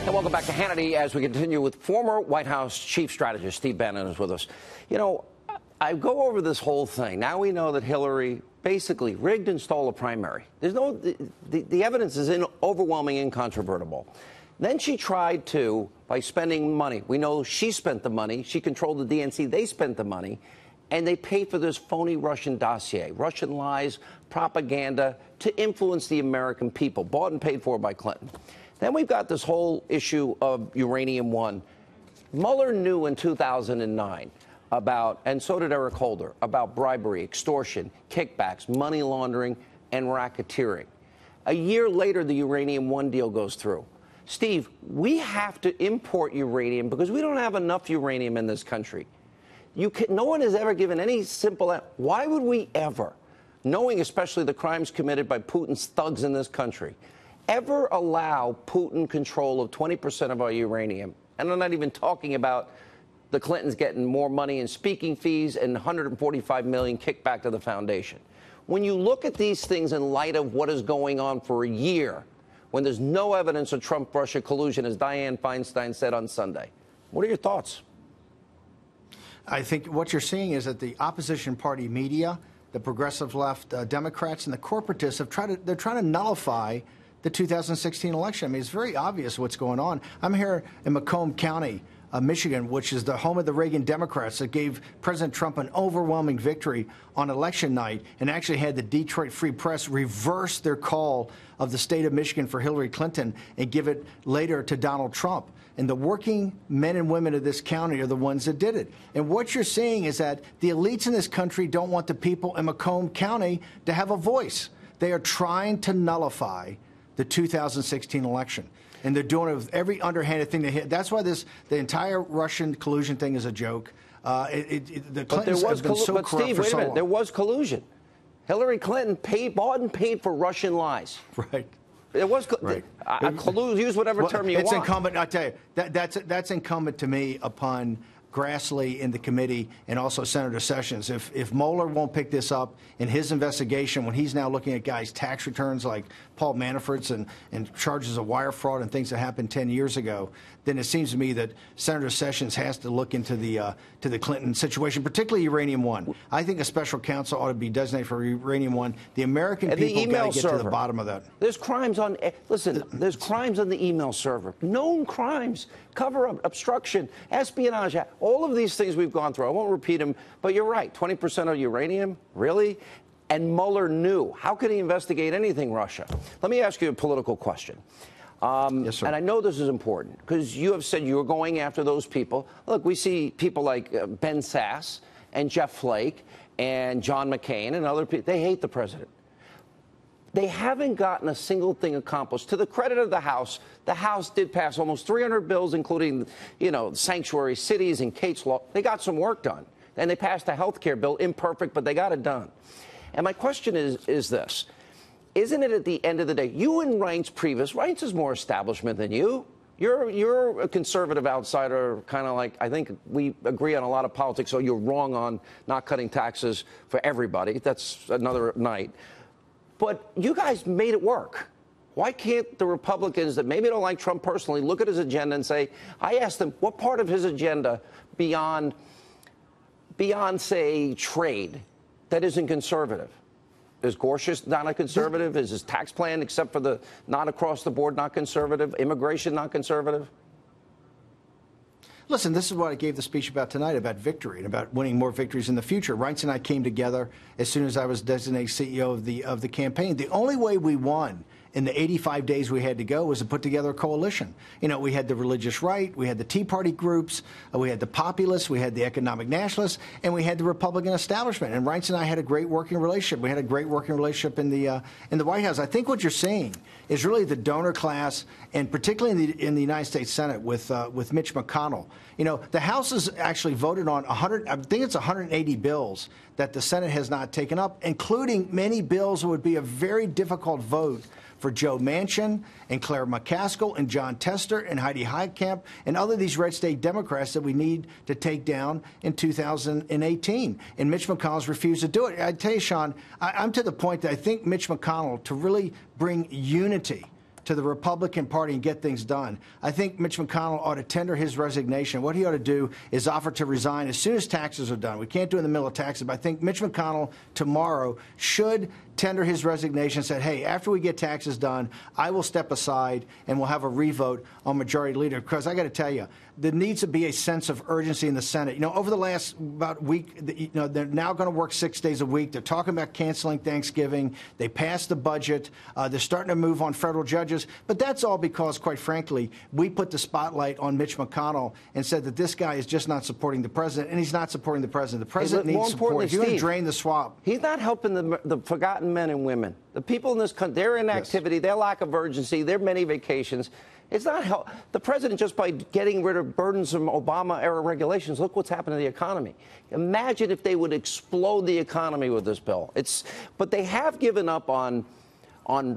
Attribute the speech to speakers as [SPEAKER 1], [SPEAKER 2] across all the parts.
[SPEAKER 1] And welcome back to Hannity as we continue with former White House chief strategist Steve Bannon is with us. You know, I go over this whole thing. Now we know that Hillary basically rigged and stole a primary. There's no, the evidence is overwhelming, incontrovertible. Then she tried to, by spending money, we know she spent the money, she controlled the DNC, they spent the money, and they paid for this phony Russian dossier, Russian lies, propaganda to influence the American people, bought and paid for by Clinton. Then we've got this whole issue of Uranium One. Mueller knew in 2009 about, and so did Eric Holder, about bribery, extortion, kickbacks, money laundering, and racketeering. A year later, the Uranium One deal goes through. Steve, we have to import uranium because we don't have enough uranium in this country. No one has ever given any simple, why would we ever, knowing especially the crimes committed by Putin's thugs in this country, ever allow Putin control of 20% of our uranium? And I'm not even talking about the Clintons getting more money in speaking fees and $145 million kickback to the foundation. When you look at these things in light of what is going on for a year, when there's no evidence of Trump-Russia collusion, as Dianne Feinstein said on Sunday, what are your thoughts?
[SPEAKER 2] I think what you're seeing is that the opposition party media, the progressive left Democrats, and the corporatists they're trying to nullify the 2016 election. I mean, it's very obvious what's going on. I'm here in Macomb County, Michigan, which is the home of the Reagan Democrats that gave President Trump an overwhelming victory on election night and actually had the Detroit Free Press reverse their call of the state of Michigan for Hillary Clinton and give it later to Donald Trump. And the working men and women of this county are the ones that did it. And what you're seeing is that the elites in this country don't want the people in Macomb County to have a voice. They are trying to nullify the 2016 election. And they're doing it with every underhanded thing they hit. That's why the entire Russian collusion thing is a joke. The Clintons have been so corrupt for so long. But Steve, wait a minute. There was collusion. Hillary Clinton bought and paid for Russian lies. Right.
[SPEAKER 1] It was
[SPEAKER 2] right.
[SPEAKER 1] Use whatever term you want.
[SPEAKER 2] It's incumbent. I tell you, that's incumbent to me upon Grassley in the committee and also Senator Sessions. If Mueller won't pick this up in his investigation, when he's now looking at guys' tax returns like Paul Manafort's and charges of wire fraud and things that happened 10 years ago, then it seems to me that Senator Sessions has to look into the Clinton situation, particularly Uranium One. I think a special counsel ought to be designated for Uranium One. The American people got to get to the bottom of that.
[SPEAKER 1] There's crimes on, listen, there's crimes on the email server, known crimes, cover-up, obstruction, espionage, all of these things we've gone through. I won't repeat them, but you're right, 20% of uranium, really? And Mueller knew. How could he investigate anything Russia? Let me ask you a political question.
[SPEAKER 2] Yes, sir.
[SPEAKER 1] And I know this is important because you have said you were going after those people. Look, we see people like Ben Sasse and Jeff Flake and John McCain and other people. They hate the president. They haven't gotten a single thing accomplished. To the credit of the House did pass almost 300 bills, including, sanctuary cities and Kate's Law. They got some work done. And they passed a health care bill, imperfect, but they got it done. And my question is this. Isn't it at the end of the day, you and Reince Priebus, Reince is more establishment than you. You're a conservative outsider, kind of like, I think we agree on a lot of politics, so you're wrong on not cutting taxes for everybody. That's another night. But you guys made it work. Why can't the Republicans that maybe don't like Trump personally look at his agenda and say, I asked them, what part of his agenda beyond say, trade that isn't conservative? Is Gorsuch not a conservative? Is his tax plan, except for the not across the board, not conservative? Immigration, not conservative?
[SPEAKER 2] Listen, this is what I gave the speech about tonight, about victory and about winning more victories in the future. Reince and I came together as soon as I was designated CEO of the campaign. The only way we won in the 85 days we had to go was to put together a coalition. We had the religious right, we had the Tea Party groups, we had the populists, we had the economic nationalists, and we had the Republican establishment. And Reince and I had a great working relationship. We had a great working relationship in the White House. I think what you're seeing is really the donor class, and particularly in the United States Senate with Mitch McConnell. The House has actually voted on 180 bills that the Senate has not taken up, including many bills that would be a very difficult vote for Joe Manchin and Claire McCaskill and John Tester and Heidi Heitkamp and other these red state Democrats that we need to take down in 2018. And Mitch McConnell's refused to do it. I tell you, Sean, I'm to the point that I think Mitch McConnell, to really bring unity to to the Republican Party and get things done. I think Mitch McConnell ought to tender his resignation. What he ought to do is offer to resign as soon as taxes are done. We can't do it in the middle of taxes, but I think Mitch McConnell tomorrow should tender his resignation and said, hey, after we get taxes done, I will step aside and we'll have a revote on majority leader. Because I got to tell you, there needs to be a sense of urgency in the Senate. You know, over the last about week, you know, they're now going to work 6 days a week. They're talking about canceling Thanksgiving. They passed the budget. They're starting to move on federal judges. But that's all because, quite frankly, we put the spotlight on Mitch McConnell and said that this guy is just not supporting the president, and he's not supporting the president. The president needs support. If you're going to drain the swamp.
[SPEAKER 1] He's not helping the forgotten men and women. The people in this country, their inactivity, their lack of urgency, their many vacations. It's not help. The president, just by getting rid of burdensome Obama-era regulations, look what's happened to the economy. Imagine if they would explode the economy with this bill. But they have given up on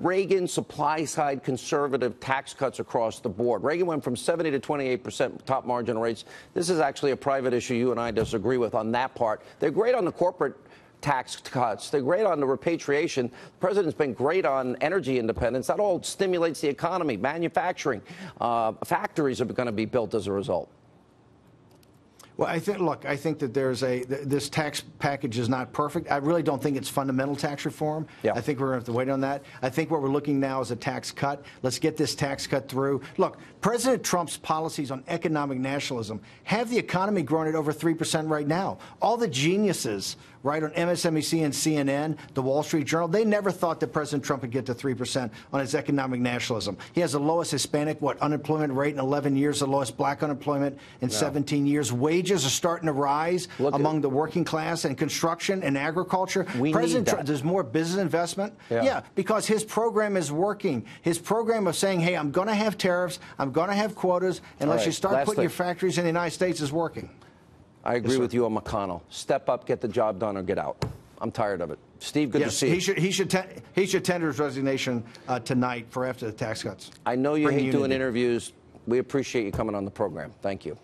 [SPEAKER 1] Reagan supply-side conservative tax cuts across the board. Reagan went from 70 to 28% top marginal rates. This is actually a private issue you and I disagree with on that part. They're great on the corporate tax cuts. They're great on the repatriation. The president's been great on energy independence. That all stimulates the economy, manufacturing. Factories are going to be built as a result.
[SPEAKER 2] Well, I think that this tax package is not perfect. I really don't think it's fundamental tax reform.
[SPEAKER 1] Yeah.
[SPEAKER 2] I think we're going to have to wait on that. I think what we're looking now is a tax cut. Let's get this tax cut through. Look, President Trump's policies on economic nationalism have the economy growing at over 3% right now. All the geniuses, right, on MSNBC and CNN, the Wall Street Journal, they never thought that President Trump would get to 3% on his economic nationalism. He has the lowest Hispanic, unemployment rate in 11 years, the lowest black unemployment in 17 years. Wages are starting to rise among the working class and construction and agriculture. President Trump, there's more business investment. Yeah, because his program is working. His program of saying, hey, I'm going to have tariffs, I'm going to have quotas, unless you start putting your factories in the United States is working.
[SPEAKER 1] I agree with you on McConnell. Step up, get the job done, or get out. I'm tired of it. Steve, good to see you.
[SPEAKER 2] He should tender his resignation tonight for after the tax cuts.
[SPEAKER 1] I know you hate doing interviews. We appreciate you coming on the program. Thank you.